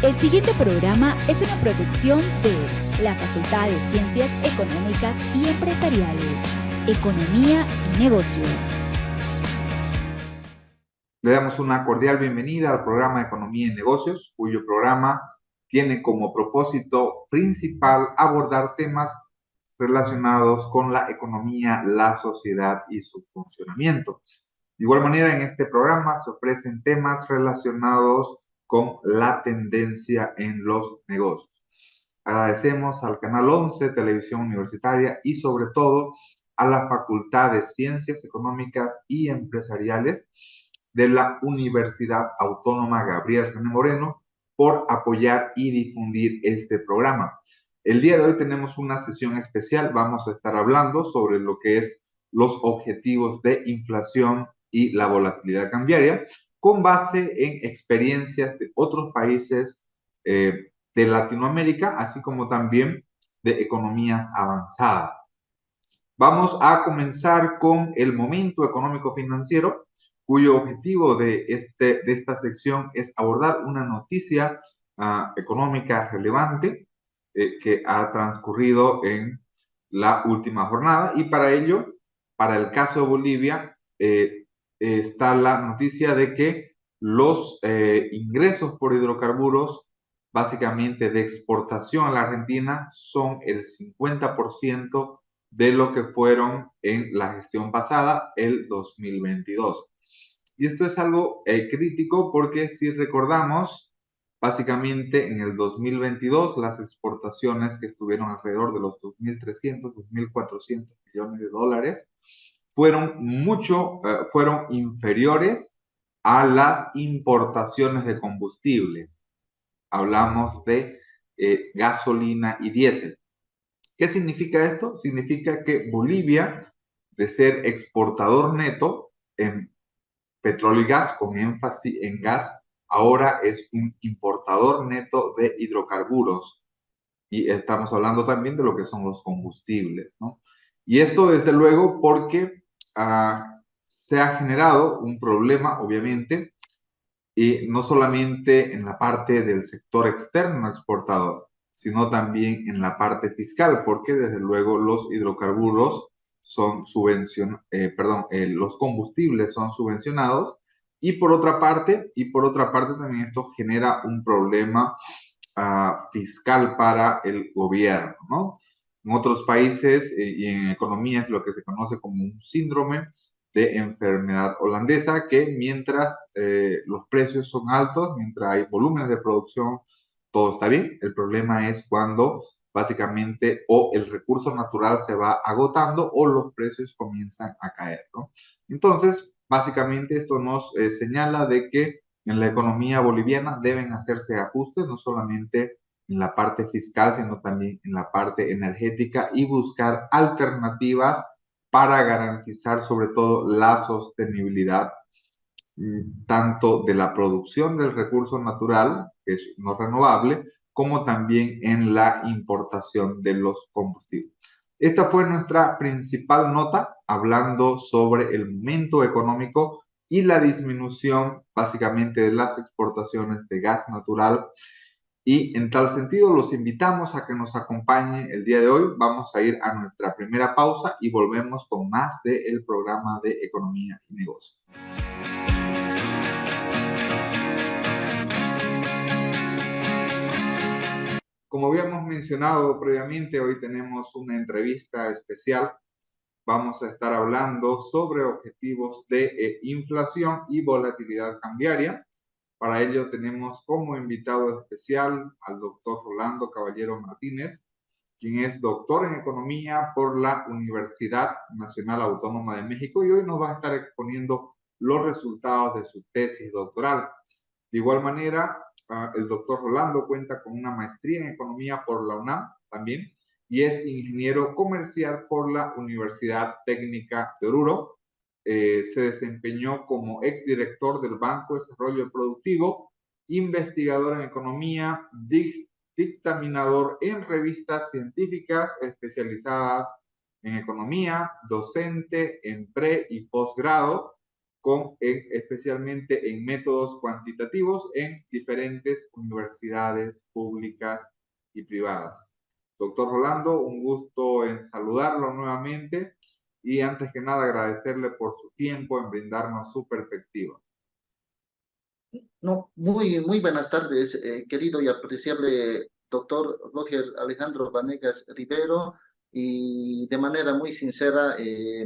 El siguiente programa es una producción de la Facultad de Ciencias Económicas y Empresariales, Economía y Negocios. Le damos una cordial bienvenida al programa de Economía y Negocios, cuyo programa tiene como propósito principal abordar temas relacionados con la economía, la sociedad y su funcionamiento. De igual manera, en este programa se ofrecen temas relacionados con la tendencia en los negocios. Agradecemos al Canal 11, Televisión Universitaria, y sobre todo a la Facultad de Ciencias Económicas y Empresariales de la Universidad Autónoma Gabriel René Moreno por apoyar y difundir este programa. El día de hoy tenemos una sesión especial. Vamos a estar hablando sobre lo que es los objetivos de inflación y la volatilidad cambiaria con base en experiencias de otros países de Latinoamérica, así como también de economías avanzadas. Vamos a comenzar con el momento económico financiero, cuyo objetivo de esta sección es abordar una noticia económica relevante que ha transcurrido en la última jornada, y para ello, para el caso de Bolivia, está la noticia de que los ingresos por hidrocarburos, básicamente de exportación a la Argentina, son el 50% de lo que fueron en la gestión pasada, el 2022. Y esto es algo crítico porque si recordamos, básicamente en el 2022 las exportaciones, que estuvieron alrededor de los 2.300, 2.400 millones de dólares, fueron inferiores a las importaciones de combustible. Hablamos de gasolina y diésel. ¿Qué significa esto? Significa que Bolivia, de ser exportador neto en petróleo y gas, con énfasis en gas, ahora es un importador neto de hidrocarburos. Y estamos hablando también de lo que son los combustibles, ¿no? Y esto, desde luego, porque se ha generado un problema, obviamente, y no solamente en la parte del sector externo exportador, sino también en la parte fiscal, porque desde luego los hidrocarburos son los combustibles son subvencionados, y por otra parte también esto genera un problema fiscal para el gobierno, ¿no? En otros países y en economías, lo que se conoce como un síndrome de enfermedad holandesa, que mientras los precios son altos, mientras hay volúmenes de producción, todo está bien. El problema es cuando básicamente o el recurso natural se va agotando o los precios comienzan a caer, ¿no? Entonces, básicamente esto nos señala de que en la economía boliviana deben hacerse ajustes, no solamente en la parte fiscal, sino también en la parte energética, y buscar alternativas para garantizar sobre todo la sostenibilidad tanto de la producción del recurso natural, que es no renovable, como también en la importación de los combustibles. Esta fue nuestra principal nota, hablando sobre el momento económico y la disminución básicamente de las exportaciones de gas natural. Y en tal sentido, los invitamos a que nos acompañen el día de hoy. Vamos a ir a nuestra primera pausa y volvemos con más del programa de Economía y Negocios. Como habíamos mencionado previamente, hoy tenemos una entrevista especial. Vamos a estar hablando sobre objetivos de inflación y volatilidad cambiaria. Para ello tenemos como invitado especial al doctor Rolando Caballero Martínez, quien es doctor en Economía por la Universidad Nacional Autónoma de México, y hoy nos va a estar exponiendo los resultados de su tesis doctoral. De igual manera, el doctor Rolando cuenta con una maestría en Economía por la UNAM también, y es ingeniero comercial por la Universidad Técnica de Oruro. Se desempeñó como exdirector del Banco de Desarrollo Productivo, investigador en economía, dictaminador en revistas científicas especializadas en economía, docente en pre y posgrado, especialmente en métodos cuantitativos en diferentes universidades públicas y privadas. Doctor Rolando, un gusto en saludarlo nuevamente y antes que nada agradecerle por su tiempo en brindarnos su perspectiva. No, muy buenas tardes, querido y apreciable doctor Roger Alejandro Vanegas Rivero, y de manera muy sincera,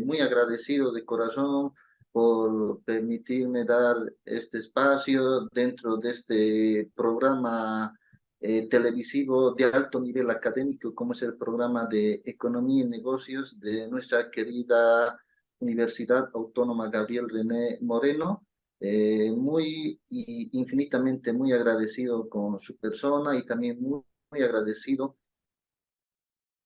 muy agradecido de corazón por permitirme dar este espacio dentro de este programa televisivo de alto nivel académico, como es el programa de Economía y Negocios de nuestra querida Universidad Autónoma Gabriel René Moreno. Muy y infinitamente muy agradecido con su persona y también muy agradecido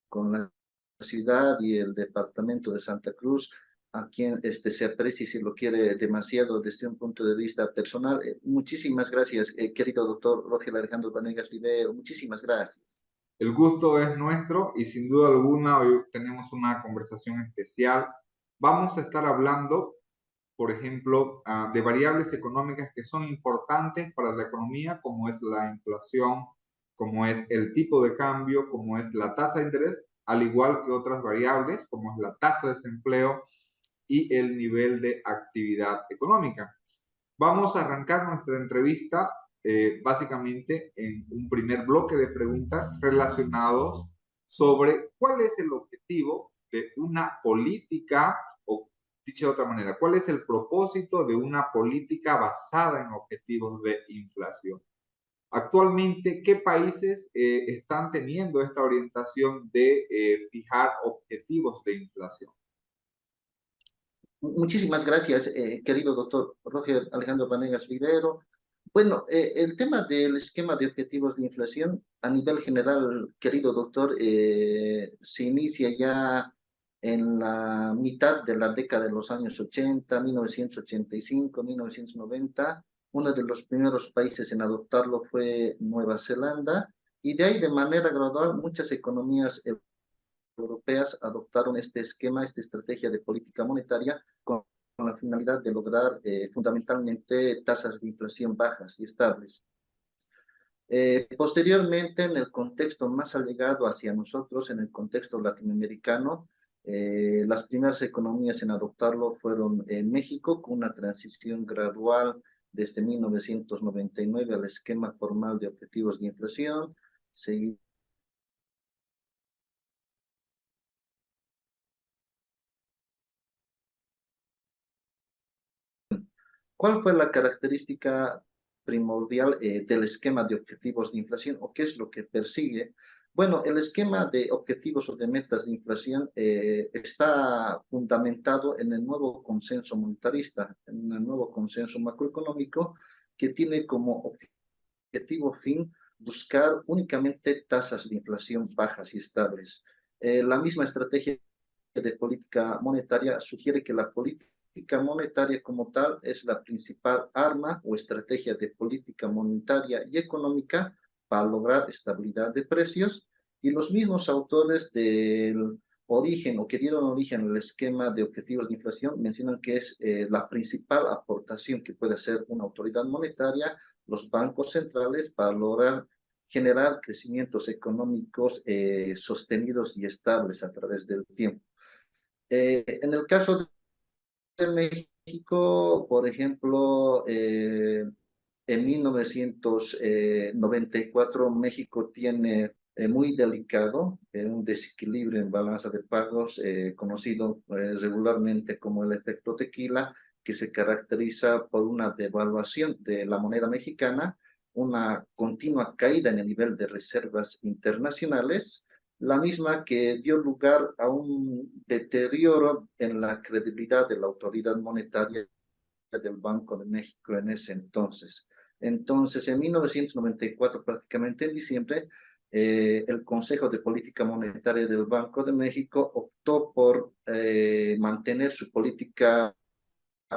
con la ciudad y el departamento de Santa Cruz, a quien se aprecia, si lo quiere, demasiado desde un punto de vista personal. Muchísimas gracias, querido doctor Roger Alejandro Vanegas Rivero, muchísimas gracias. El gusto es nuestro y sin duda alguna hoy tenemos una conversación especial. Vamos a estar hablando, por ejemplo, de variables económicas que son importantes para la economía, como es la inflación, como es el tipo de cambio, como es la tasa de interés, al igual que otras variables, como es la tasa de desempleo y el nivel de actividad económica. Vamos a arrancar nuestra entrevista básicamente en un primer bloque de preguntas relacionados sobre cuál es el objetivo de una política, o dicho de otra manera, cuál es el propósito de una política basada en objetivos de inflación. Actualmente, ¿qué países están teniendo esta orientación de fijar objetivos de inflación? Muchísimas gracias, querido doctor Roger Alejandro Vanegas Rivero. Bueno, el tema del esquema de objetivos de inflación a nivel general, querido doctor, se inicia ya en la mitad de la década de los años 80, 1985, 1990. Uno de los primeros países en adoptarlo fue Nueva Zelanda, y de ahí de manera gradual muchas economías europeas adoptaron este esquema, esta estrategia de política monetaria con la finalidad de lograr fundamentalmente tasas de inflación bajas y estables. Posteriormente, en el contexto más allegado hacia nosotros, en el contexto latinoamericano, las primeras economías en adoptarlo fueron México, con una transición gradual desde 1999 al esquema formal de objetivos de inflación, seguido ¿cuál fue la característica primordial del esquema de objetivos de inflación o qué es lo que persigue? Bueno, el esquema de objetivos o de metas de inflación está fundamentado en el nuevo consenso monetarista, en el nuevo consenso macroeconómico que tiene como objetivo fin buscar únicamente tasas de inflación bajas y estables. La misma estrategia de política monetaria sugiere que la política monetaria como tal es la principal arma o estrategia de política monetaria y económica para lograr estabilidad de precios, y los mismos autores del origen o que dieron origen al esquema de objetivos de inflación mencionan que es la principal aportación que puede hacer una autoridad monetaria, los bancos centrales, para lograr generar crecimientos económicos sostenidos y estables a través del tiempo. En el caso de México, por ejemplo, en 1994 México tiene muy delicado un desequilibrio en balanza de pagos conocido regularmente como el efecto tequila, que se caracteriza por una devaluación de la moneda mexicana, una continua caída en el nivel de reservas internacionales, la misma que dio lugar a un deterioro en la credibilidad de la autoridad monetaria del Banco de México en ese entonces. Entonces, en 1994, prácticamente en diciembre, el Consejo de Política Monetaria del Banco de México optó por mantener su política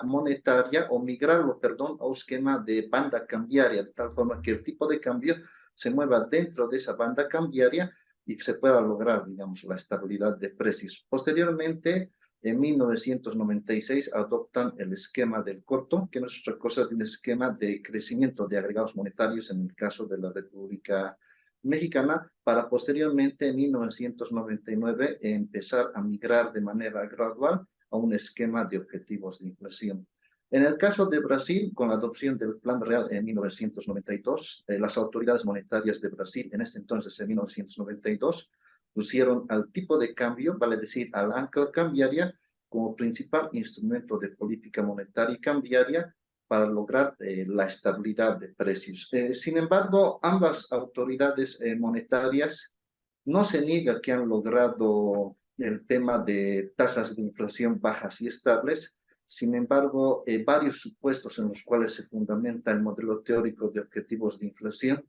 monetaria o migrarlo, perdón, a un esquema de banda cambiaria, de tal forma que el tipo de cambio se mueva dentro de esa banda cambiaria y se pueda lograr, digamos, la estabilidad de precios. Posteriormente, En 1996 adoptan el esquema del corto, que no es otra cosa que un esquema de crecimiento de agregados monetarios en el caso de la República Mexicana, para posteriormente en 1999 empezar a migrar de manera gradual a un esquema de objetivos de inflación. En el caso de Brasil, con la adopción del Plan Real en 1992, las autoridades monetarias de Brasil, en ese entonces, en 1992, pusieron al tipo de cambio, vale decir, al ancla cambiaria, como principal instrumento de política monetaria y cambiaria para lograr la estabilidad de precios. Sin embargo, ambas autoridades monetarias no se niega que han logrado el tema de tasas de inflación bajas y estables. Sin embargo, varios supuestos en los cuales se fundamenta el modelo teórico de objetivos de inflación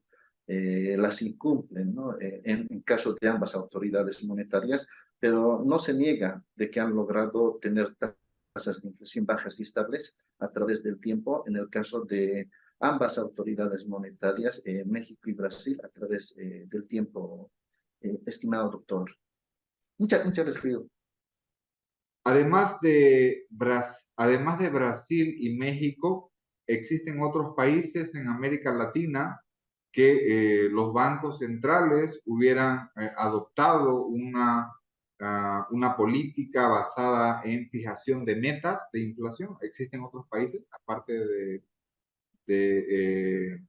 las incumplen, ¿no? En caso de ambas autoridades monetarias, pero no se niega de que han logrado tener tasas de inflación bajas y estables a través del tiempo, en el caso de ambas autoridades monetarias, México y Brasil, a través del tiempo, estimado doctor. Muchas gracias, Río. Además de Brasil y México, existen otros países en América Latina que los bancos centrales hubieran adoptado una política basada en fijación de metas de inflación. ¿Existen otros países, aparte de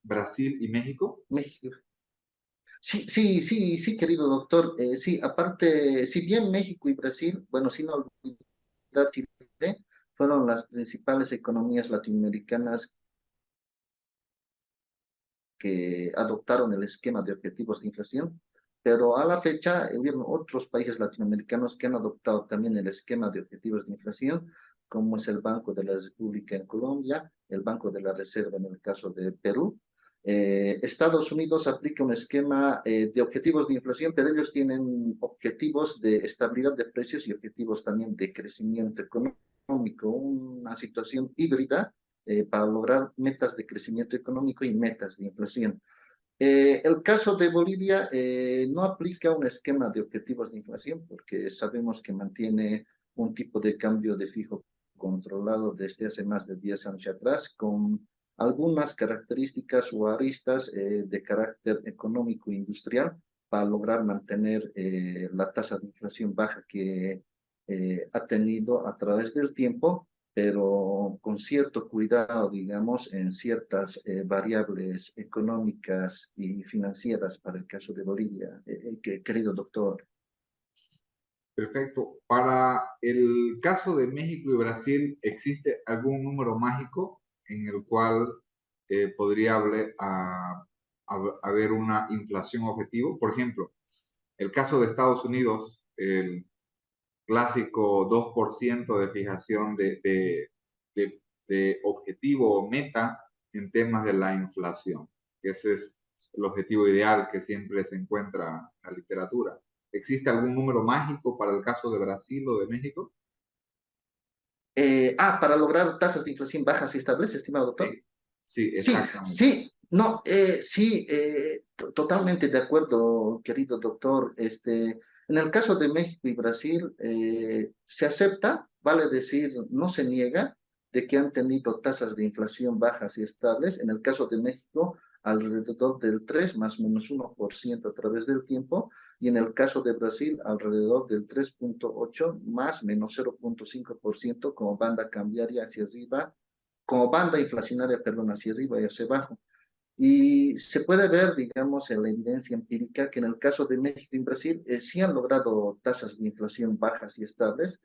Brasil y México? México. Sí, querido doctor. Sí, aparte, si bien México y Brasil, bueno, sin olvidar Chile, fueron las principales economías latinoamericanas que adoptaron el esquema de objetivos de inflación, pero a la fecha hubieron otros países latinoamericanos que han adoptado también el esquema de objetivos de inflación, como es el Banco de la República en Colombia, el Banco de la Reserva en el caso de Perú. Estados Unidos aplica un esquema de objetivos de inflación, pero ellos tienen objetivos de estabilidad de precios y objetivos también de crecimiento económico, una situación híbrida para lograr metas de crecimiento económico y metas de inflación. El caso de Bolivia no aplica un esquema de objetivos de inflación porque sabemos que mantiene un tipo de cambio de fijo controlado desde hace más de 10 años atrás, con algunas características o aristas de carácter económico e industrial para lograr mantener la tasa de inflación baja que ha tenido a través del tiempo, pero con cierto cuidado, digamos, en ciertas variables económicas y financieras para el caso de Bolivia, querido doctor. Perfecto. Para el caso de México y Brasil, ¿existe algún número mágico en el cual podría haber una inflación objetivo? Por ejemplo, el caso de Estados Unidos, el clásico 2% de fijación de objetivo o meta en temas de la inflación. Ese es el objetivo ideal que siempre se encuentra en la literatura. ¿Existe algún número mágico para el caso de Brasil o de México? Para lograr tasas de inflación bajas y estables, estimado doctor. Sí, sí, Sí, exactamente. sí, no, sí, totalmente de acuerdo, querido doctor. En el caso de México y Brasil, se acepta, vale decir, no se niega de que han tenido tasas de inflación bajas y estables. En el caso de México, alrededor del 3 más menos 1% a través del tiempo, y en el caso de Brasil, alrededor del 3,8 más menos 0,5% como banda cambiaria hacia arriba, como banda inflacionaria, perdón, hacia arriba y hacia abajo. Y se puede ver, digamos, en la evidencia empírica que en el caso de México y Brasil sí han logrado tasas de inflación bajas y estables,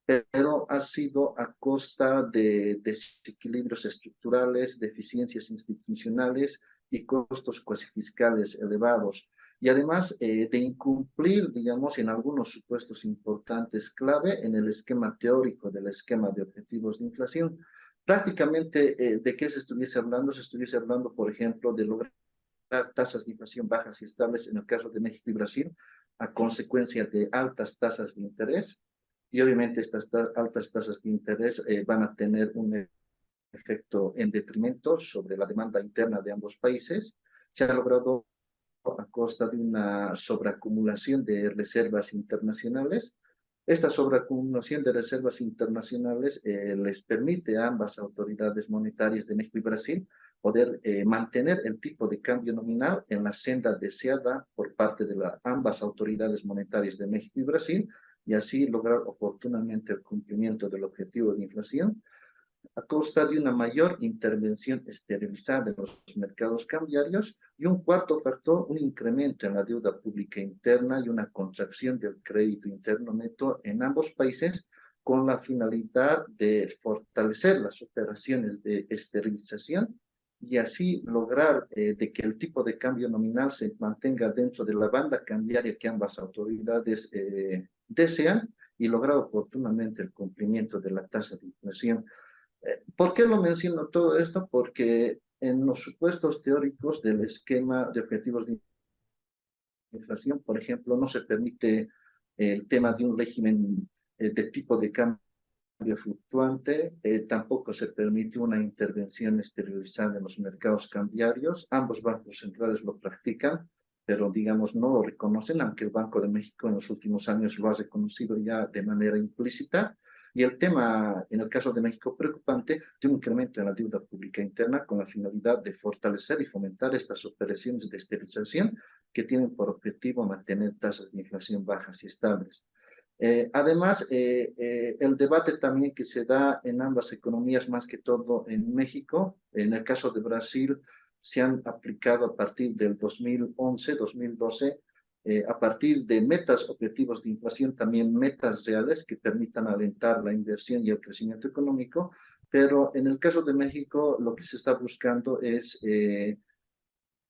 pero ha sido a costa de desequilibrios estructurales, deficiencias institucionales y costos cuasi fiscales elevados. Y además de incumplir, digamos, en algunos supuestos importantes clave en el esquema teórico del esquema de objetivos de inflación. Prácticamente, ¿de qué se estuviese hablando? Se estuviese hablando, por ejemplo, de lograr tasas de inflación bajas y estables en el caso de México y Brasil, a consecuencia de altas tasas de interés. Y obviamente estas altas tasas de interés van a tener un efecto en detrimento sobre la demanda interna de ambos países. Se ha logrado a costa de una sobreacumulación de reservas internacionales, Esta sobreacumulación de reservas internacionales les permite a ambas autoridades monetarias de México y Brasil poder mantener el tipo de cambio nominal en la senda deseada por parte de ambas autoridades monetarias de México y Brasil y así lograr oportunamente el cumplimiento del objetivo de inflación a costa de una mayor intervención esterilizada en los mercados cambiarios y un cuarto factor, un incremento en la deuda pública interna y una contracción del crédito interno neto en ambos países con la finalidad de fortalecer las operaciones de esterilización y así lograr de que el tipo de cambio nominal se mantenga dentro de la banda cambiaria que ambas autoridades desean y lograr oportunamente el cumplimiento de la tasa de inflación. ¿Por qué lo menciono todo esto? Porque en los supuestos teóricos del esquema de objetivos de inflación, por ejemplo, no se permite el tema de un régimen de tipo de cambio fluctuante, tampoco se permite una intervención esterilizada en los mercados cambiarios. Ambos bancos centrales lo practican, pero digamos no lo reconocen, aunque el Banco de México en los últimos años lo ha reconocido ya de manera implícita. Y el tema, en el caso de México, preocupante, de un incremento en la deuda pública interna con la finalidad de fortalecer y fomentar estas operaciones de esterilización que tienen por objetivo mantener tasas de inflación bajas y estables. Además, el debate también que se da en ambas economías, más que todo en México, en el caso de Brasil, se han aplicado a partir del 2011, 2012, a partir de metas objetivos de inflación, también metas reales que permitan alentar la inversión y el crecimiento económico, pero en el caso de México lo que se está buscando es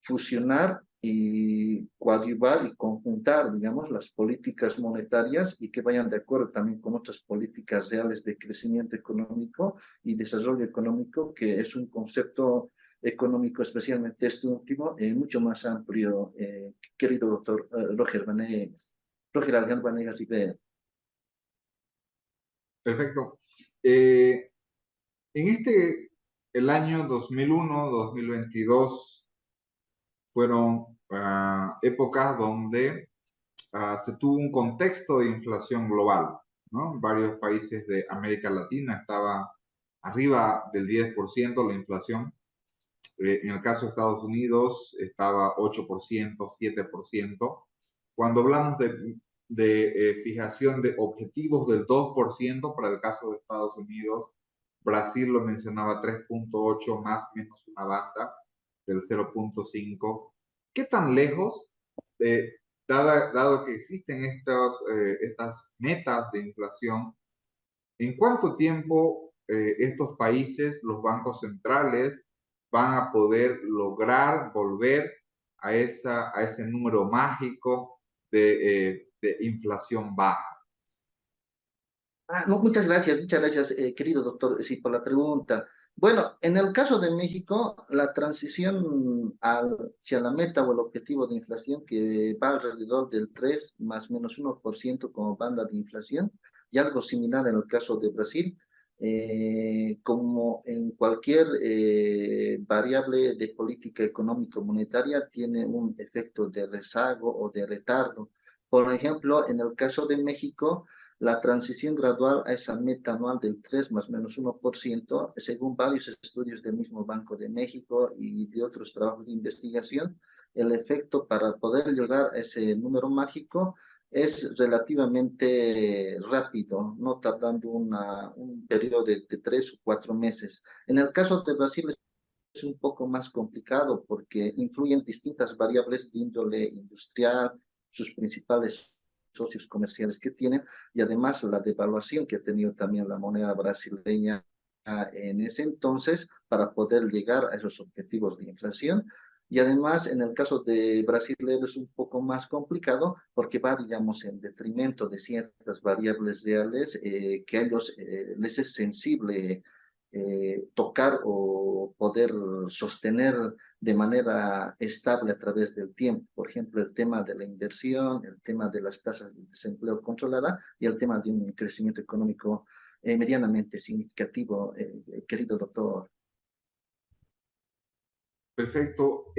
fusionar y coadyuvar y conjuntar, digamos, las políticas monetarias y que vayan de acuerdo también con otras políticas reales de crecimiento económico y desarrollo económico, que es un concepto económico, especialmente este último, mucho más amplio, querido doctor Roger Vanegas, Roger Alejandro Vanegas Rivera. Perfecto. El año 2001-2022 fueron épocas donde se tuvo un contexto de inflación global, ¿no? Varios países de América Latina estaba arriba del 10% la inflación. En el caso de Estados Unidos estaba 8%, 7%. Cuando hablamos de fijación de objetivos del 2% para el caso de Estados Unidos, Brasil lo mencionaba 3.8, más o menos una banda del 0.5. ¿Qué tan lejos, dado que existen estas metas de inflación, en cuánto tiempo estos países, los bancos centrales, van a poder lograr volver a ese número mágico de inflación baja? No, muchas gracias, querido doctor, sí, por la pregunta. Bueno, en el caso de México, la transición hacia la meta o el objetivo de inflación que va alrededor del 3 más menos 1% como banda de inflación, y algo similar en el caso de Brasil, como en cualquier variable de política económico-monetaria, tiene un efecto de rezago o de retardo. Por ejemplo, en el caso de México, la transición gradual a esa meta anual del 3 más menos 1%, según varios estudios del mismo Banco de México y de otros trabajos de investigación, el efecto para poder llegar a ese número mágico es relativamente rápido, no tardando un periodo de 3 o 4 meses. En el caso de Brasil es un poco más complicado porque influyen distintas variables de índole industrial, sus principales socios comerciales que tienen y además la devaluación que ha tenido también la moneda brasileña en ese entonces para poder llegar a esos objetivos de inflación. Y además, en el caso de Brasil es un poco más complicado porque va, digamos, en detrimento de ciertas variables reales que a ellos les es sensible tocar o poder sostener de manera estable a través del tiempo. Por ejemplo, el tema de la inversión, el tema de las tasas de desempleo controlada y el tema de un crecimiento económico medianamente significativo, querido doctor. Perfecto.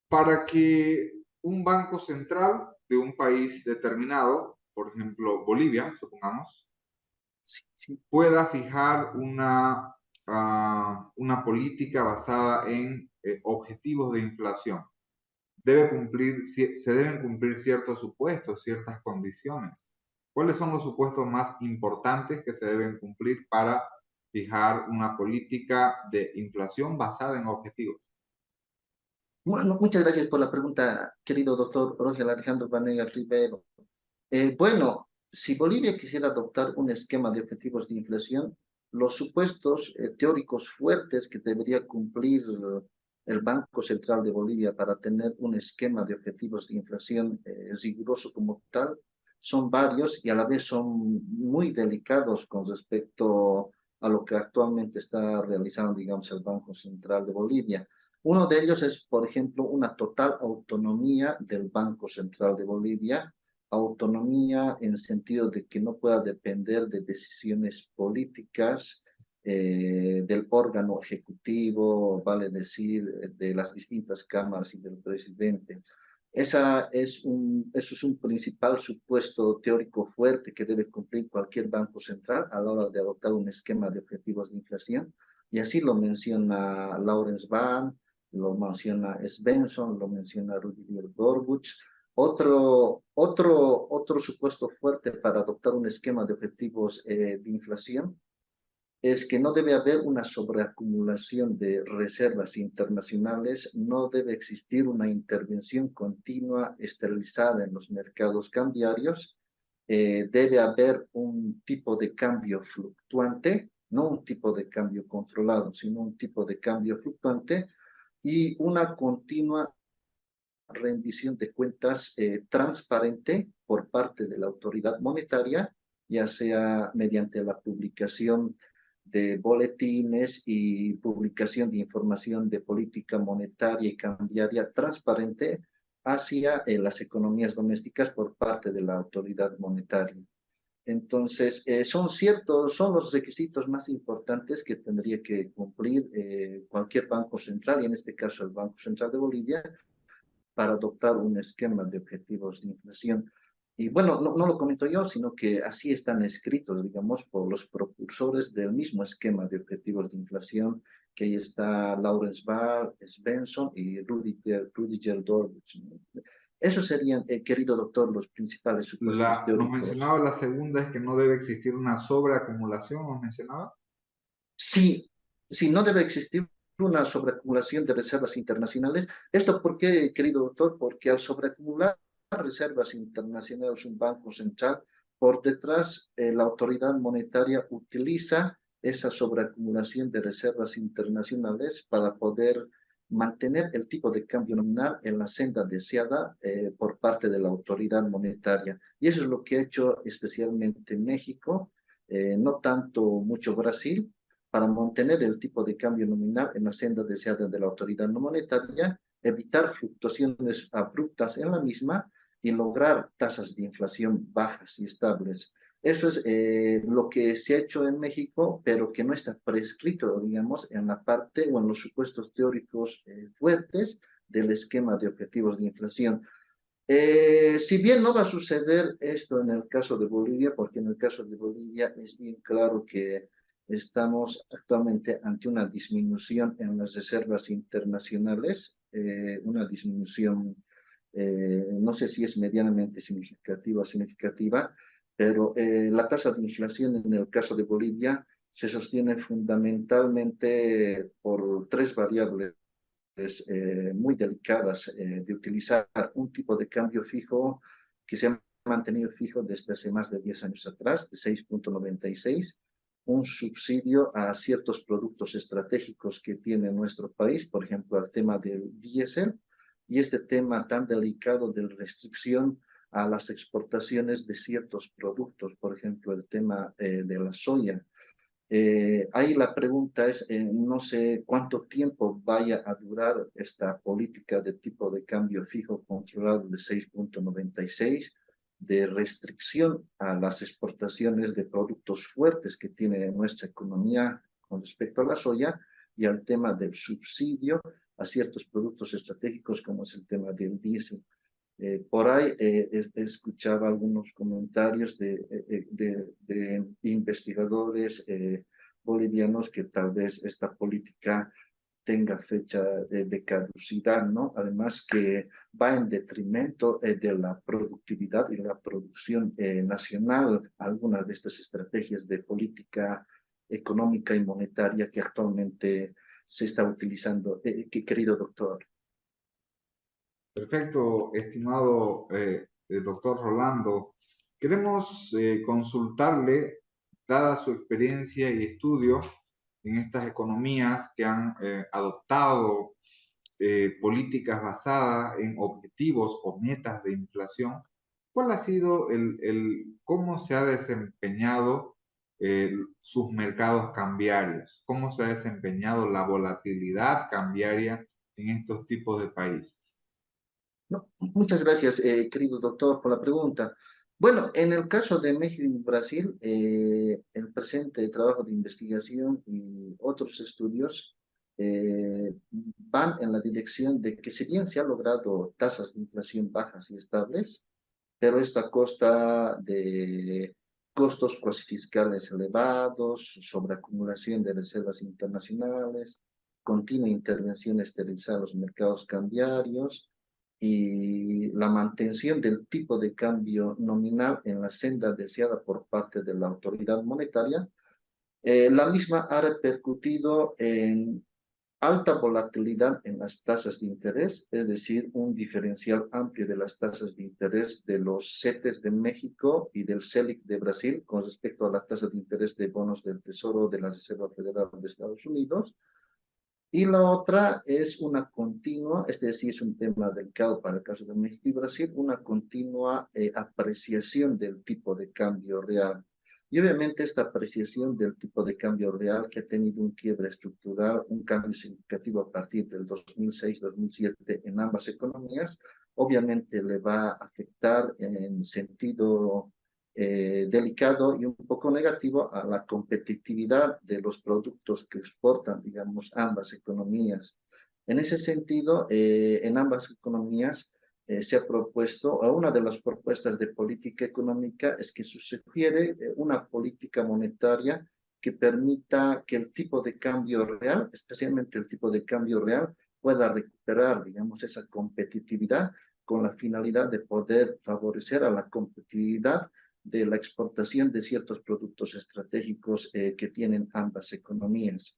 Para que un banco central de un país determinado por ejemplo, Bolivia, supongamos, Sí, sí. pueda fijar una política basada en objetivos de inflación. Se deben cumplir ciertos supuestos, ciertas condiciones. ¿Cuáles son los supuestos más importantes que se deben cumplir para fijar una política de inflación basada en objetivos? Bueno, muchas gracias por la pregunta, querido doctor Rogel Alejandro Vanegas Rivero. Bueno, si Bolivia quisiera adoptar un esquema de objetivos de inflación, los supuestos teóricos fuertes que debería cumplir el Banco Central de Bolivia para tener un esquema de objetivos de inflación riguroso como tal, son varios y a la vez son muy delicados con respecto a lo que actualmente está realizando, digamos, el Banco Central de Bolivia. Uno de ellos es, por ejemplo, una total autonomía del Banco Central de Bolivia, autonomía en el sentido de que no pueda depender de decisiones políticas del órgano ejecutivo, vale decir, de las distintas cámaras y del presidente. Eso es un principal supuesto teórico fuerte que debe cumplir cualquier banco central a la hora de adoptar un esquema de objetivos de inflación. Y así lo menciona Lawrence Bahn, lo menciona Svensson, lo menciona Rudiger Dorbuch. Otro supuesto fuerte para adoptar un esquema de objetivos de inflación es que no debe haber una sobreacumulación de reservas internacionales, no debe existir una intervención continua esterilizada en los mercados cambiarios, debe haber un tipo de cambio fluctuante, no un tipo de cambio controlado, sino un tipo de cambio fluctuante y una continua rendición de cuentas transparente por parte de la autoridad monetaria, ya sea mediante la publicación de boletines y publicación de información de política monetaria y cambiaria transparente hacia las economías domésticas por parte de la autoridad monetaria. Entonces, son los requisitos más importantes que tendría que cumplir cualquier banco central, y en este caso el Banco Central de Bolivia, para adoptar un esquema de objetivos de inflación. Y bueno, no lo comento yo, sino que así están escritos, digamos, por los propulsores del mismo esquema de objetivos de inflación, que ahí está Lawrence Barr, Svensson y Rudiger Dorbuch. Esos serían, querido doctor, los principales supuestos Nos teóricos. mencionaba la segunda es que no debe existir una sobreacumulación, nos mencionaba. Sí, sí, no debe existir una sobreacumulación de reservas internacionales. ¿Esto por qué, querido doctor? Porque al sobreacumular reservas internacionales, un banco central, por detrás la autoridad monetaria utiliza esa sobreacumulación de reservas internacionales para poder mantener el tipo de cambio nominal en la senda deseada por parte de la autoridad monetaria. Y eso es lo que ha hecho especialmente México, no tanto mucho Brasil, para mantener el tipo de cambio nominal en la senda deseada de la autoridad no monetaria, evitar fluctuaciones abruptas en la misma y lograr tasas de inflación bajas y estables. Eso es lo que se ha hecho en México, pero que no está prescrito, digamos, en la parte o en los supuestos teóricos fuertes del esquema de objetivos de inflación. Si bien no va a suceder esto en el caso de Bolivia, porque en el caso de Bolivia es bien claro que estamos actualmente ante una disminución en las reservas internacionales, una disminución, no sé si es medianamente significativa o significativa, pero la tasa de inflación en el caso de Bolivia se sostiene fundamentalmente por tres variables muy delicadas de utilizar un tipo de cambio fijo que se ha mantenido fijo desde hace más de 10 años atrás, de 6,96, un subsidio a ciertos productos estratégicos que tiene nuestro país, por ejemplo, el tema del diésel y este tema tan delicado de restricción a las exportaciones de ciertos productos, por ejemplo, el tema de la soya. Ahí la pregunta es, no sé cuánto tiempo vaya a durar esta política de tipo de cambio fijo controlado de 6,96, de restricción a las exportaciones de productos fuertes que tiene nuestra economía con respecto a la soya y al tema del subsidio a ciertos productos estratégicos como es el tema del diésel. Por ahí escuchaba algunos comentarios de investigadores bolivianos que tal vez esta política tenga fecha de caducidad, ¿no? Además que va en detrimento de la productividad y la producción nacional, algunas de estas estrategias de política económica y monetaria que actualmente se está utilizando. Querido doctor. Perfecto, estimado doctor Rolando. Queremos consultarle, dada su experiencia y estudio en estas economías que han adoptado políticas basadas en objetivos o metas de inflación, ¿cuál ha sido cómo se ha desempeñado sus mercados cambiarios? ¿Cómo se ha desempeñado la volatilidad cambiaria en estos tipos de países? No, muchas gracias, querido doctor, por la pregunta. Bueno, en el caso de México y Brasil, el presente trabajo de investigación y otros estudios van en la dirección de que si bien se han logrado tasas de inflación bajas y estables, pero esta a costa de costos cuasi fiscales elevados, sobreacumulación de reservas internacionales, continua intervención esterilizar los mercados cambiarios y la mantención del tipo de cambio nominal en la senda deseada por parte de la autoridad monetaria. La misma ha repercutido en alta volatilidad en las tasas de interés, es decir, un diferencial amplio de las tasas de interés de los CETES de México y del CELIC de Brasil con respecto a la tasa de interés de bonos del Tesoro de la Reserva Federal de Estados Unidos. Y la otra es una continua, este sí es un tema delicado para el caso de México y Brasil, una continua apreciación del tipo de cambio real. Y obviamente esta apreciación del tipo de cambio real que ha tenido un quiebre estructural, un cambio significativo a partir del 2006-2007 en ambas economías, obviamente le va a afectar en sentido delicado y un poco negativo a la competitividad de los productos que exportan, digamos, ambas economías. En ese sentido, en ambas economías se ha propuesto, o una de las propuestas de política económica es que se sugiere una política monetaria que permita que el tipo de cambio real, especialmente el tipo de cambio real, pueda recuperar, digamos, esa competitividad con la finalidad de poder favorecer a la competitividad de la exportación de ciertos productos estratégicos que tienen ambas economías.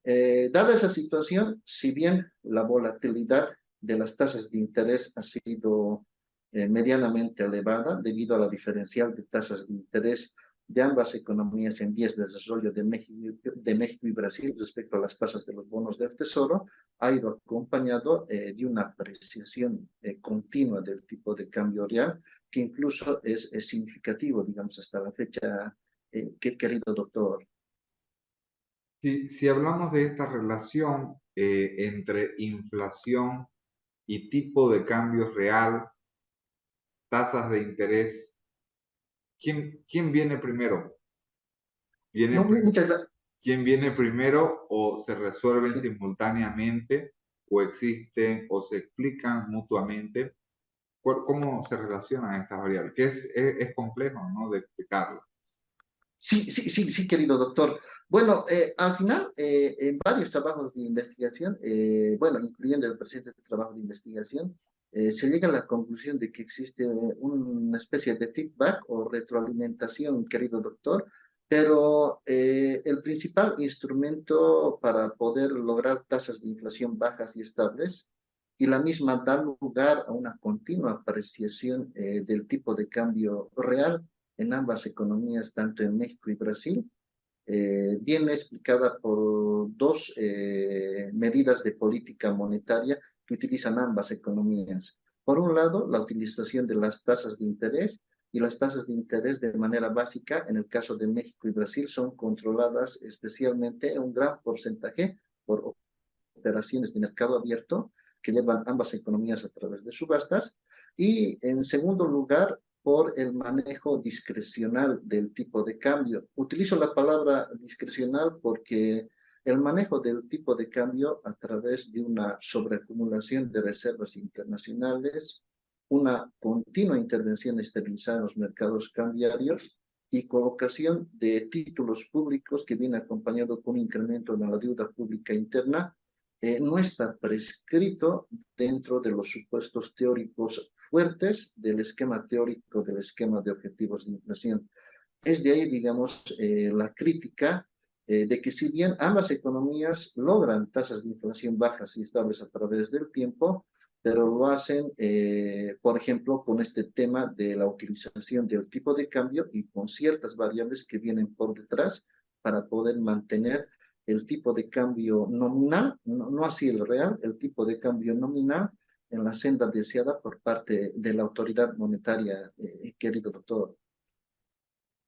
Dada esa situación, si bien la volatilidad de las tasas de interés ha sido medianamente elevada debido a la diferencial de tasas de interés de ambas economías en vías de desarrollo de México y Brasil respecto a las tasas de los bonos del Tesoro, ha ido acompañado de una apreciación continua del tipo de cambio real, que incluso es significativo, digamos, hasta la fecha, querido doctor. Si hablamos de esta relación entre inflación y tipo de cambio real, tasas de interés, ¿quién viene primero? ¿Viene No, prim- muchas gracias. ¿Quién viene primero o se resuelven Sí. simultáneamente o existen o se explican mutuamente? ¿Cómo se relacionan estas variables? Que es complejo, ¿no? De explicarlo. Sí, querido doctor. Bueno, al final, en varios trabajos de investigación, bueno, incluyendo el presente trabajo de investigación, se llega a la conclusión de que existe una especie de feedback o retroalimentación, querido doctor, pero el principal instrumento para poder lograr tasas de inflación bajas y estables y la misma da lugar a una continua apreciación del tipo de cambio real en ambas economías, tanto en México y Brasil, viene explicada por dos medidas de política monetaria que utilizan ambas economías. Por un lado, la utilización de las tasas de interés, y las tasas de interés de manera básica, en el caso de México y Brasil, son controladas especialmente en un gran porcentaje por operaciones de mercado abierto que llevan ambas economías a través de subastas. Y en segundo lugar, por el manejo discrecional del tipo de cambio. Utilizo la palabra discrecional porque el manejo del tipo de cambio a través de una sobreacumulación de reservas internacionales una continua intervención estabilizada en los mercados cambiarios y colocación de títulos públicos que viene acompañado con un incremento en la deuda pública interna, no está prescrito dentro de los supuestos teóricos fuertes del esquema teórico del esquema de objetivos de inflación. Es de ahí, digamos, la crítica de que si bien ambas economías logran tasas de inflación bajas y estables a través del tiempo, pero lo hacen, por ejemplo, con este tema de la utilización del tipo de cambio y con ciertas variables que vienen por detrás para poder mantener el tipo de cambio nominal, no así el real, el tipo de cambio nominal en la senda deseada por parte de la autoridad monetaria, querido doctor.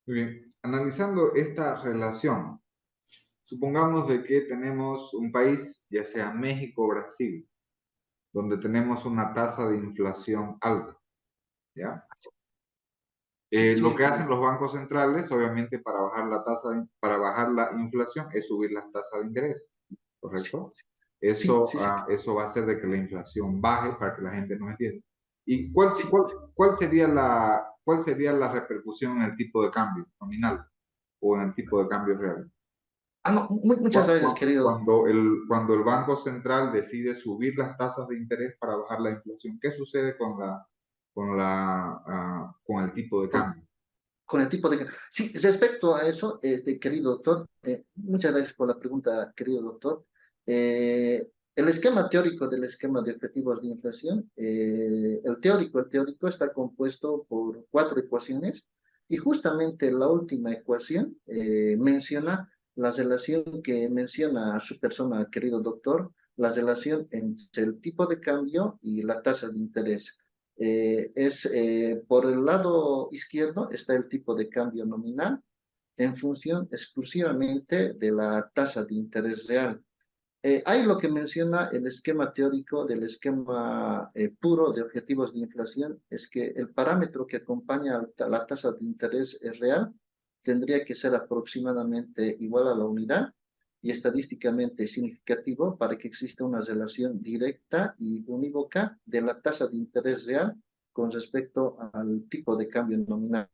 Muy bien. Analizando esta relación, supongamos de que tenemos un país, ya sea México o Brasil, donde tenemos una tasa de inflación alta, ¿ya? Sí, Lo sí, que hacen los bancos centrales, obviamente, para bajar la para bajar la inflación, es subir las tasas de interés, sí, ¿correcto? sí, Eso, sí, sí, eso va a hacer de que la inflación baje para que la gente no entienda. ¿Y sí. cuál sería la repercusión en el tipo de cambio nominal o en el tipo de cambio real? Ah, no, muchas gracias, querido. Cuando el Banco Central decide subir las tasas de interés para bajar la inflación, ¿qué sucede con el tipo de Con, cambio? con el tipo de... Sí, respecto a eso, querido doctor, muchas gracias por la pregunta, querido doctor. El esquema teórico del esquema de objetivos de inflación, el teórico está compuesto por cuatro ecuaciones y justamente la última ecuación menciona la relación que menciona su persona, querido doctor, la relación entre el tipo de cambio y la tasa de interés. Por el lado izquierdo está el tipo de cambio nominal en función exclusivamente de la tasa de interés real. Hay lo que menciona el esquema teórico del esquema puro de objetivos de inflación, es que el parámetro que acompaña a la tasa de interés real tendría que ser aproximadamente igual a la unidad y estadísticamente significativo para que exista una relación directa y unívoca de la tasa de interés real con respecto al tipo de cambio nominal.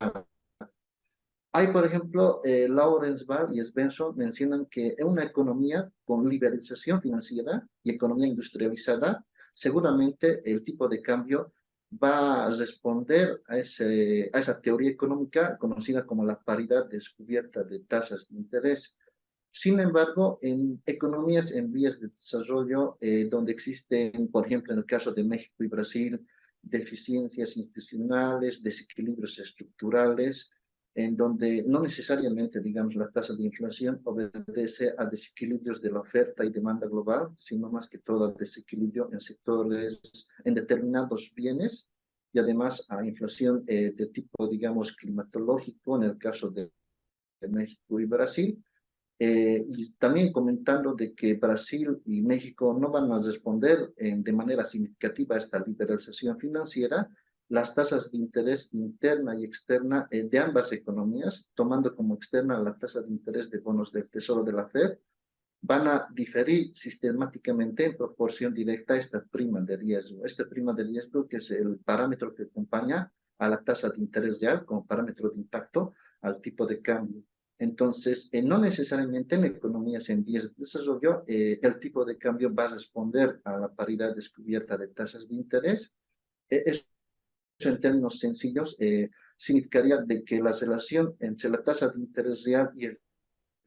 Hay, por ejemplo, Lawrence Ball y Svensson mencionan que en una economía con liberalización financiera y economía industrializada, seguramente el tipo de cambio va a responder a esa teoría económica conocida como la paridad descubierta de tasas de interés. Sin embargo, en economías en vías de desarrollo, donde existen, por ejemplo, en el caso de México y Brasil, deficiencias institucionales, desequilibrios estructurales, en donde no necesariamente, digamos, la tasa de inflación obedece a desequilibrios de la oferta y demanda global, sino más que todo a desequilibrio en sectores, en determinados bienes, y además a inflación de tipo, digamos, climatológico, en el caso de México y Brasil, y también comentando de que Brasil y México no van a responder de manera significativa a esta liberalización financiera, las tasas de interés interna y externa de ambas economías, tomando como externa la tasa de interés de bonos del Tesoro de la Fed, van a diferir sistemáticamente en proporción directa a esta prima de riesgo. Esta prima de riesgo que es el parámetro que acompaña a la tasa de interés real como parámetro de impacto al tipo de cambio. Entonces, no necesariamente en economías en vías de desarrollo, el tipo de cambio va a responder a la paridad descubierta de tasas de interés. Eso en términos sencillos significaría de que la relación entre la tasa de interés real y el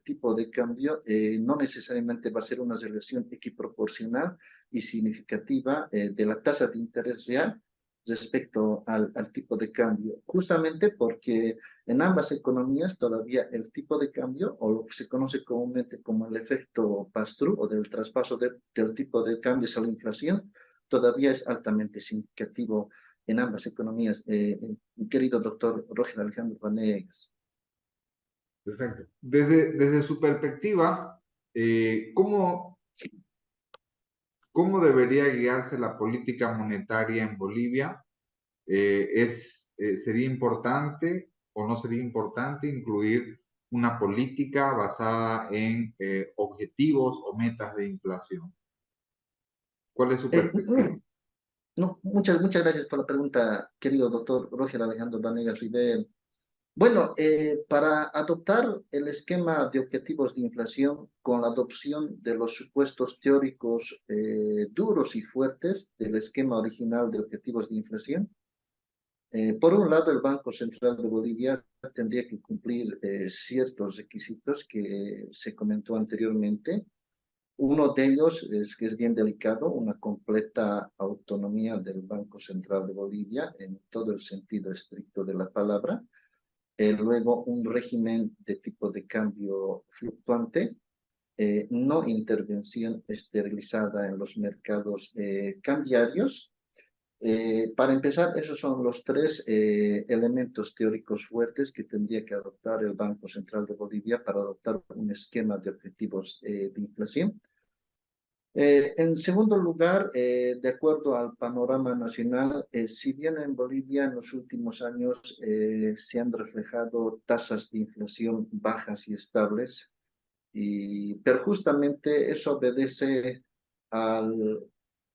tipo de cambio no necesariamente va a ser una relación equiproporcional y significativa de la tasa de interés real respecto al tipo de cambio, justamente porque en ambas economías todavía el tipo de cambio, o lo que se conoce comúnmente como el efecto pass-through o del traspaso del tipo de cambio a la inflación, todavía es altamente significativo en ambas economías. Querido doctor Roger Alejandro Vanegas. Perfecto. Desde su perspectiva, ¿cómo debería guiarse la política monetaria en Bolivia? ¿Sería importante o no sería importante incluir una política basada en objetivos o metas de inflación? ¿Cuál es su perspectiva? No, muchas gracias por la pregunta, querido doctor Roger Alejandro Vanegas Rivera. Bueno, para adoptar el esquema de objetivos de inflación con la adopción de los supuestos teóricos duros y fuertes del esquema original de objetivos de inflación, por un lado, el Banco Central de Bolivia tendría que cumplir ciertos requisitos que se comentó anteriormente. Uno de ellos es que es bien delicado, una completa autonomía del Banco Central de Bolivia en todo el sentido estricto de la palabra. Luego, un régimen de tipo de cambio fluctuante, no intervención esterilizada en los mercados cambiarios. Para empezar, esos son los tres elementos teóricos fuertes que tendría que adoptar el Banco Central de Bolivia para adoptar un esquema de objetivos de inflación. En segundo lugar, de acuerdo al panorama nacional, si bien en Bolivia en los últimos años se han reflejado tasas de inflación bajas y estables, pero justamente eso obedece al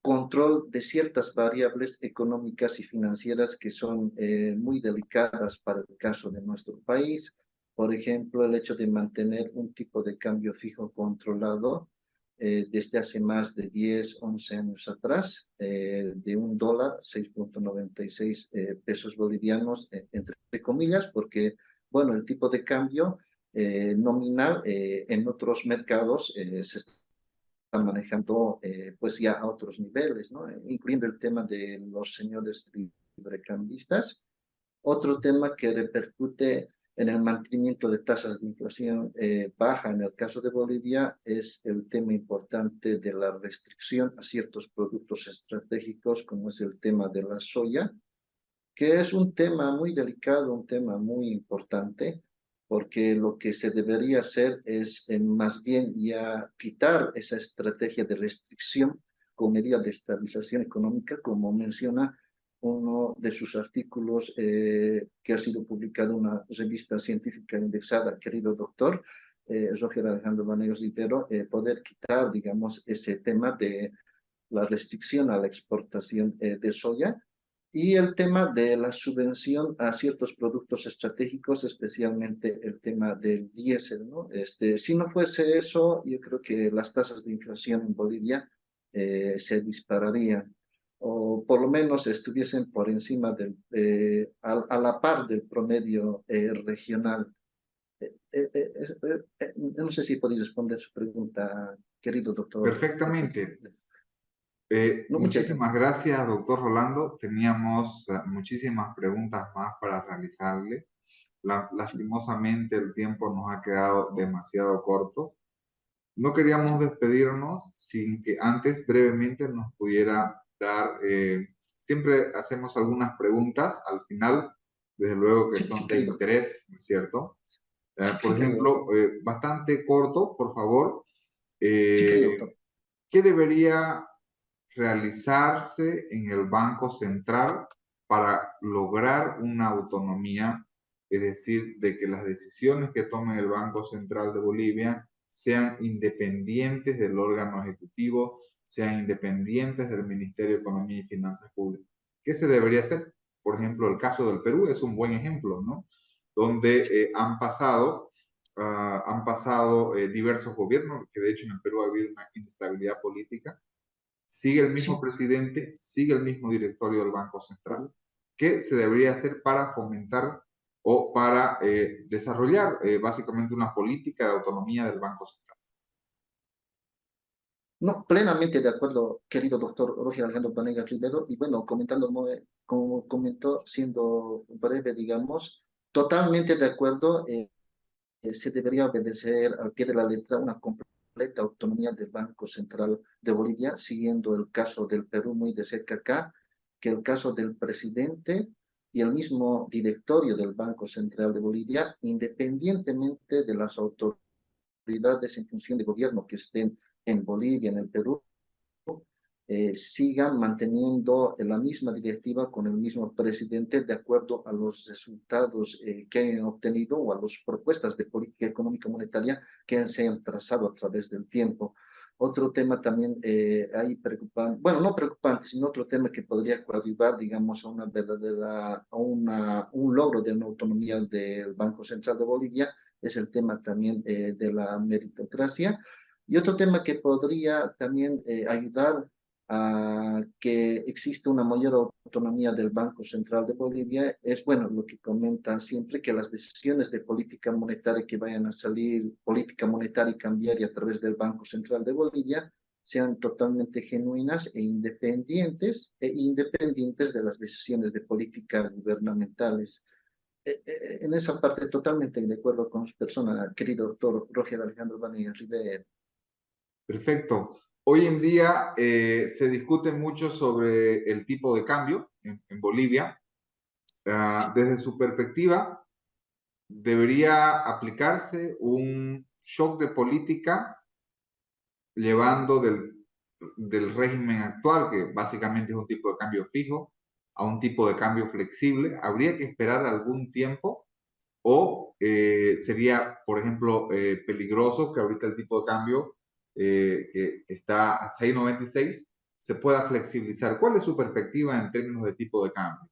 control de ciertas variables económicas y financieras que son muy delicadas para el caso de nuestro país. Por ejemplo, el hecho de mantener un tipo de cambio fijo controlado desde hace más de 10, 11 años atrás, de un dólar, 6,96 pesos bolivianos, entre comillas, porque, bueno, el tipo de cambio nominal en otros mercados se está manejando pues ya a otros niveles, ¿no? Incluyendo el tema de los señores librecambistas. Otro tema que repercute en el mantenimiento de tasas de inflación baja en el caso de Bolivia es el tema importante de la restricción a ciertos productos estratégicos, como es el tema de la soya, que es un tema muy delicado, un tema muy importante, porque lo que se debería hacer es más bien ya quitar esa estrategia de restricción con medidas de estabilización económica, como menciona uno de sus artículos que ha sido publicado en una revista científica indexada, querido doctor Roger Alejandro Vanegas Rivero, poder quitar, digamos, ese tema de la restricción a la exportación de soya y el tema de la subvención a ciertos productos estratégicos, especialmente el tema del diésel, ¿no? Si no fuese eso, yo creo que las tasas de inflación en Bolivia se dispararían o por lo menos estuviesen por encima a la par del promedio regional. No sé si podéis responder su pregunta, querido doctor. Perfectamente. No, muchas gracias. Muchísimas gracias, doctor Rolando. Teníamos muchísimas preguntas más para realizarle. Lastimosamente el tiempo nos ha quedado demasiado corto. No queríamos despedirnos sin que antes brevemente nos pudiera dar, siempre hacemos algunas preguntas al final, desde luego que Sí, sí, son de querido. interés, ¿no es cierto? Sí, Por querido ejemplo, doctor. bastante corto, por favor. Sí, querido doctor. ¿Qué debería realizarse en el Banco Central para lograr una autonomía, es decir, de que las decisiones que tome el Banco Central de Bolivia sean independientes del órgano ejecutivo, sean independientes del Ministerio de Economía y Finanzas Públicas? ¿Qué se debería hacer? Por ejemplo, el caso del Perú es un buen ejemplo, ¿no? Donde han pasado diversos gobiernos, que de hecho en el Perú ha habido una inestabilidad política. Sigue el mismo Sí, presidente, sigue el mismo directorio del Banco Central. ¿Qué se debería hacer para fomentar o para desarrollar básicamente una política de autonomía del Banco Central? no, plenamente de acuerdo, querido doctor Roger Alejandro Vanegas Rivero. Y bueno, comentando, como comentó, siendo breve, digamos, totalmente de acuerdo. Se debería obedecer al pie de la letra una completa autonomía del Banco Central de Bolivia, siguiendo el caso del Perú muy de cerca acá, que el caso del presidente y el mismo directorio del Banco Central de Bolivia, independientemente de las autoridades en función de gobierno que estén en Bolivia, en el Perú, sigan manteniendo la misma directiva con el mismo presidente de acuerdo a los resultados que hayan obtenido o a las propuestas de política económica monetaria que se han trazado a través del tiempo. Otro tema también ahí preocupante, bueno, no preocupante, sino otro tema que podría coadyuvar, digamos, a una verdadera, un logro de una autonomía del Banco Central de Bolivia, es el tema también de la meritocracia. Y otro tema que podría también ayudar a que exista una mayor autonomía del Banco Central de Bolivia es, bueno, lo que comentan siempre, que las decisiones de política monetaria que vayan a salir, política monetaria y cambiaria a través del Banco Central de Bolivia, sean totalmente genuinas e independientes de las decisiones de política gubernamentales. En esa parte totalmente de acuerdo con su persona, querido doctor Roger Alejandro Vanegas Rivera. Perfecto. Hoy en día se discute mucho sobre el tipo de cambio en Bolivia. Desde su perspectiva, debería aplicarse un shock de política llevando del régimen actual, que básicamente es un tipo de cambio fijo, a un tipo de cambio flexible. ¿Habría que esperar algún tiempo? ¿O sería, por ejemplo, peligroso que ahorita el tipo de cambio que está a 6,96 se pueda flexibilizar? ¿Cuál es su perspectiva en términos de tipo de cambio?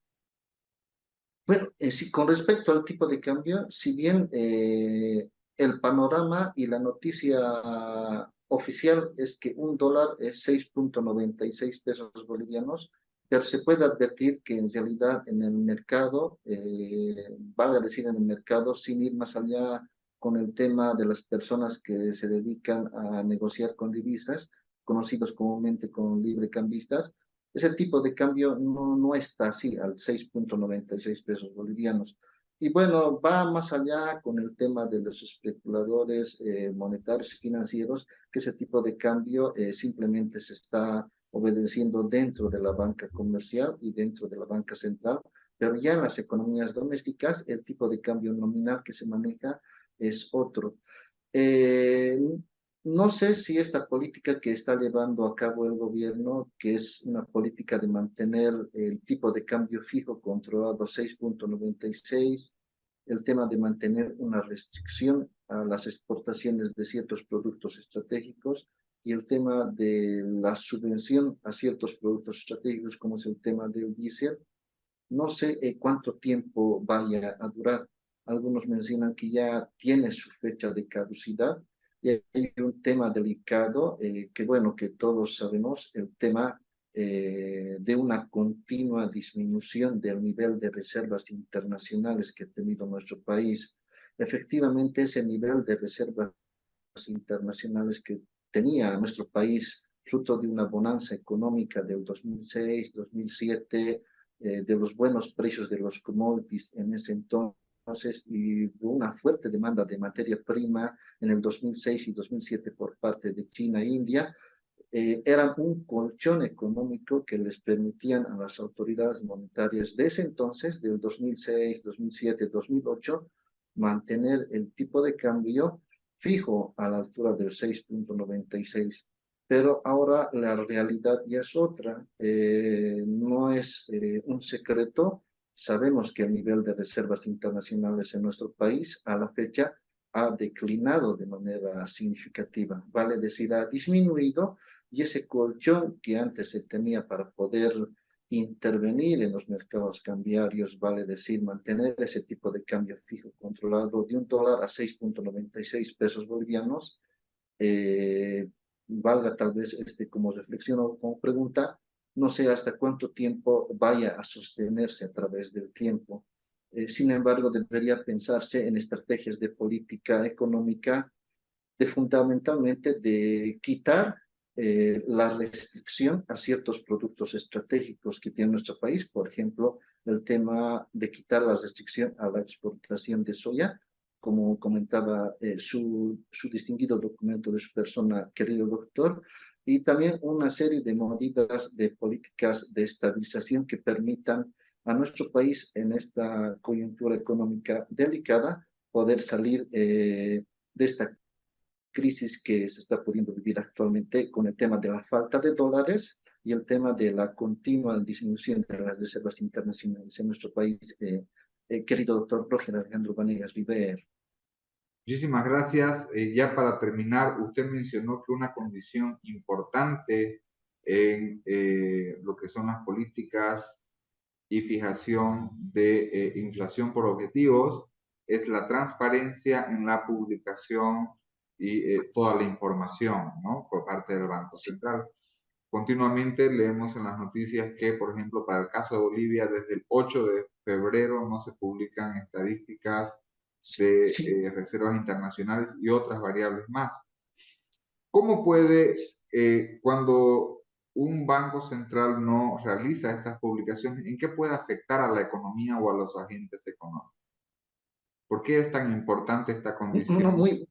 Bueno, sí, con respecto al tipo de cambio, si bien el panorama y la noticia oficial es que un dólar es 6,96 pesos bolivianos, pero se puede advertir que en realidad en el mercado, vale decir en el mercado, sin ir más allá con el tema de las personas que se dedican a negociar con divisas, conocidos comúnmente como librecambistas, ese tipo de cambio no está así al 6,96 pesos bolivianos. Y bueno, va más allá con el tema de los especuladores monetarios y financieros, que ese tipo de cambio simplemente se está obedeciendo dentro de la banca comercial y dentro de la banca central, pero ya en las economías domésticas el tipo de cambio nominal que se maneja es otro. Eh, no sé si esta política que está llevando a cabo el gobierno, que es una política de mantener el tipo de cambio fijo controlado a 6,96, el tema de mantener una restricción a las exportaciones de ciertos productos estratégicos y el tema de la subvención a ciertos productos estratégicos, como es el tema del diésel, no sé cuánto tiempo vaya a durar. Algunos mencionan que ya tiene su fecha de caducidad y hay un tema delicado que, bueno, que todos sabemos, el tema de una continua disminución del nivel de reservas internacionales que ha tenido nuestro país. Efectivamente, ese nivel de reservas internacionales que tenía nuestro país, fruto de una bonanza económica del 2006, 2007, de los buenos precios de los commodities en ese entonces y una fuerte demanda de materia prima en el 2006 y 2007 por parte de China e India, eran un colchón económico que les permitían a las autoridades monetarias de ese entonces, del 2006, 2007, 2008, mantener el tipo de cambio fijo a la altura del 6,96. Pero ahora la realidad ya es otra. No es un secreto. Sabemos que el nivel de reservas internacionales en nuestro país a la fecha ha declinado de manera significativa. Vale decir, ha disminuido y ese colchón que antes se tenía para poder intervenir en los mercados cambiarios, vale decir, mantener ese tipo de cambio fijo controlado de un dólar a 6,96 pesos bolivianos, eh, valga tal vez como reflexión o como pregunta, no sé hasta cuánto tiempo vaya a sostenerse a través del tiempo. Sin embargo, debería pensarse en estrategias de política económica de fundamentalmente de quitar la restricción a ciertos productos estratégicos que tiene nuestro país, por ejemplo, el tema de quitar la restricción a la exportación de soya, como comentaba su distinguido documento de su persona, querido doctor, y también una serie de medidas de políticas de estabilización que permitan a nuestro país en esta coyuntura económica delicada poder salir de esta crisis que se está pudiendo vivir actualmente con el tema de la falta de dólares y el tema de la continua disminución de las reservas internacionales en nuestro país, querido doctor Roger Alejandro Vanegas River. Muchísimas gracias. Ya para terminar, usted mencionó que una condición importante en lo que son las políticas y fijación de inflación por objetivos es la transparencia en la publicación y toda la información, ¿no? Por parte del Banco Sí. Central. Continuamente leemos en las noticias que, por ejemplo, para el caso de Bolivia, desde el 8 de febrero no se publican estadísticas de Sí, reservas internacionales y otras variables más. ¿Cómo puede, cuando un banco central no realiza estas publicaciones, en qué puede afectar a la economía o a los agentes económicos? ¿Por qué es tan importante esta no, condición? muy,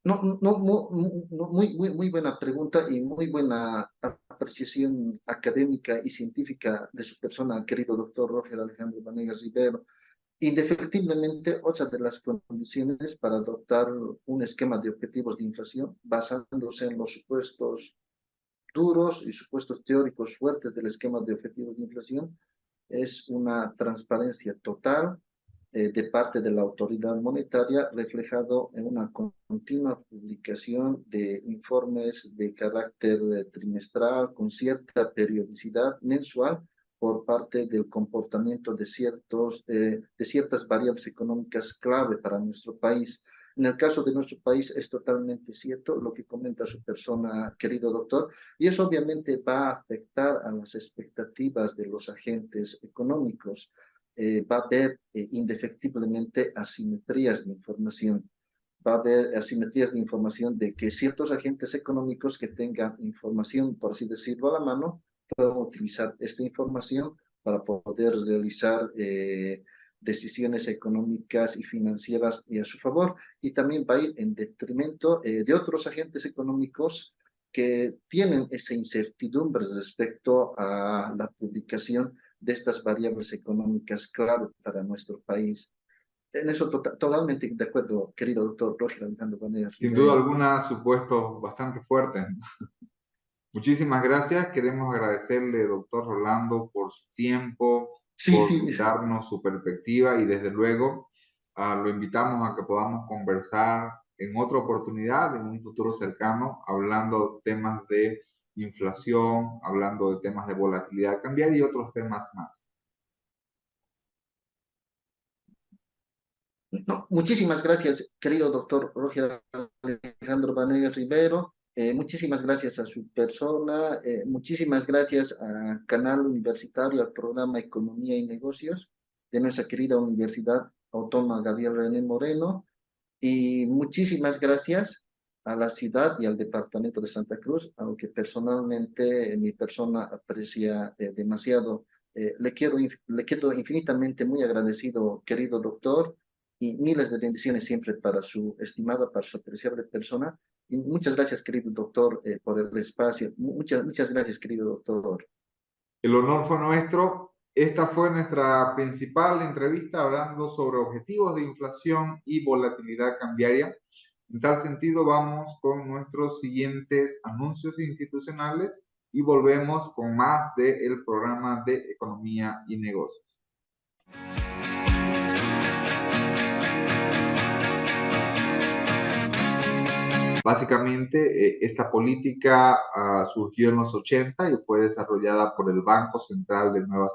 no, no, muy buena pregunta y muy buena apreciación académica y científica de su persona, querido doctor Roger Alejandro Vanegas Rivero. Indefectiblemente, otra de las condiciones para adoptar un esquema de objetivos de inflación basándose en los supuestos duros y supuestos teóricos fuertes del esquema de objetivos de inflación es una transparencia total de parte de la autoridad monetaria, reflejado en una continua publicación de informes de carácter trimestral con cierta periodicidad mensual por parte del comportamiento de ciertas variables económicas clave para nuestro país. En el caso de nuestro país es totalmente cierto lo que comenta su persona, querido doctor, y eso obviamente va a afectar a las expectativas de los agentes económicos. Va a haber indefectiblemente asimetrías de información. Va a haber asimetrías de información de que ciertos agentes económicos que tengan información, por así decirlo, a la mano, puedan utilizar esta información para poder realizar decisiones económicas y financieras y a su favor, y también va a ir en detrimento de otros agentes económicos que tienen esa incertidumbre respecto a la publicación de estas variables económicas clave para nuestro país. En eso totalmente de acuerdo, querido doctor Roger Alejandro Vanegas Sin duda Rivero. alguna, supuestos bastante fuertes. Muchísimas gracias. Queremos agradecerle, doctor Rolando, por su tiempo, Sí, por sí, brindarnos su perspectiva y desde luego lo invitamos a que podamos conversar en otra oportunidad, en un futuro cercano, hablando de temas de inflación, hablando de temas de volatilidad cambiaria y otros temas más. no, muchísimas gracias, querido doctor Roger Alejandro Vanegas Rivero. Muchísimas gracias a su persona, muchísimas gracias a Canal Universitario, al programa Economía y Negocios de nuestra querida Universidad Autónoma Gabriel René Moreno. Y muchísimas gracias a la ciudad y al departamento de Santa Cruz, aunque personalmente mi persona aprecia demasiado. Le quedo infinitamente muy agradecido, querido doctor, y miles de bendiciones siempre para su estimada, para su apreciable persona. Y muchas gracias, querido doctor, por el espacio. Muchas gracias, querido doctor. El honor fue nuestro. Esta fue nuestra principal entrevista hablando sobre objetivos de inflación y volatilidad cambiaria. En tal sentido, vamos con nuestros siguientes anuncios institucionales y volvemos con más del programa de economía y negocios. Básicamente, esta política surgió en los 80 y fue desarrollada por el Banco Central de Nueva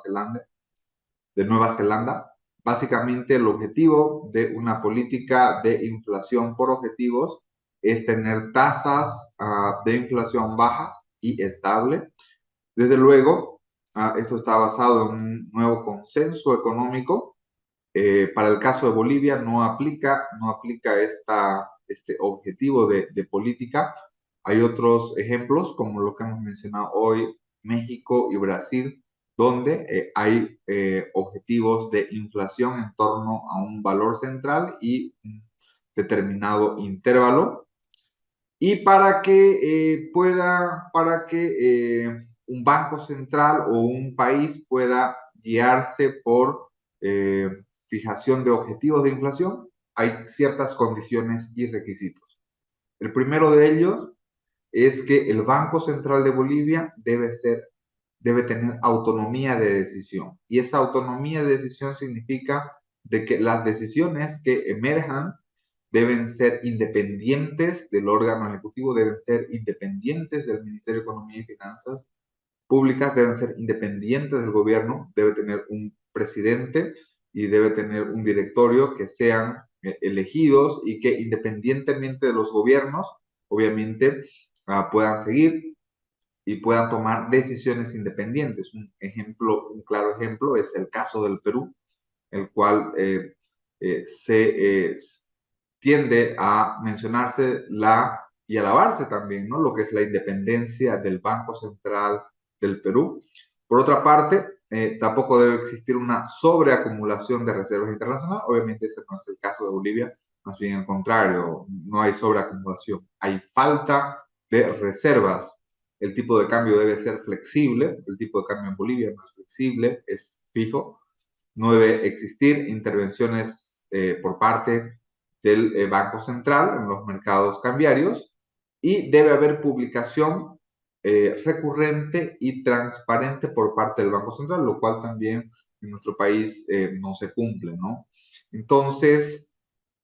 Zelanda. Básicamente, el objetivo de una política de inflación por objetivos es tener tasas de inflación bajas y estable. Desde luego, esto está basado en un nuevo consenso económico. Para el caso de Bolivia no aplica este objetivo de política. Hay otros ejemplos, como lo que hemos mencionado hoy, México y Brasil, donde hay objetivos de inflación en torno a un valor central y un determinado intervalo. Y para que un banco central o un país pueda guiarse por fijación de objetivos de inflación, hay ciertas condiciones y requisitos. El primero de ellos es que el Banco Central de Bolivia debe ser debe tener autonomía de decisión. Y esa autonomía de decisión significa de que las decisiones que emerjan deben ser independientes del órgano ejecutivo, deben ser independientes del Ministerio de Economía y Finanzas Públicas, deben ser independientes del gobierno, debe tener un presidente y debe tener un directorio que sean elegidos y que independientemente de los gobiernos, obviamente, puedan seguir y puedan tomar decisiones independientes. Un ejemplo, un claro ejemplo es el caso del Perú, el cual tiende a mencionarse y alabarse también, ¿no? Lo que es la independencia del Banco Central del Perú. Por otra parte, tampoco debe existir una sobreacumulación de reservas internacionales. Obviamente ese no es el caso de Bolivia, más bien al contrario, no hay sobreacumulación, hay falta de reservas. El tipo de cambio debe ser flexible, el tipo de cambio en Bolivia no es flexible, es fijo. No debe existir intervenciones por parte del Banco Central en los mercados cambiarios y debe haber publicación recurrente y transparente por parte del Banco Central, lo cual también en nuestro país no se cumple, ¿no? Entonces,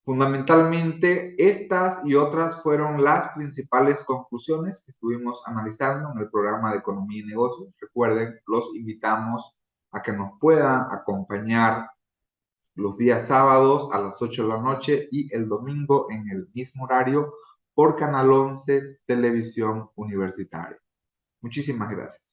fundamentalmente, estas y otras fueron las principales conclusiones que estuvimos analizando en el programa de Economía y Negocios. Recuerden, los invitamos a que nos puedan acompañar los días sábados a las 8 de la noche y el domingo en el mismo horario por Canal 11 Televisión Universitaria. Muchísimas gracias.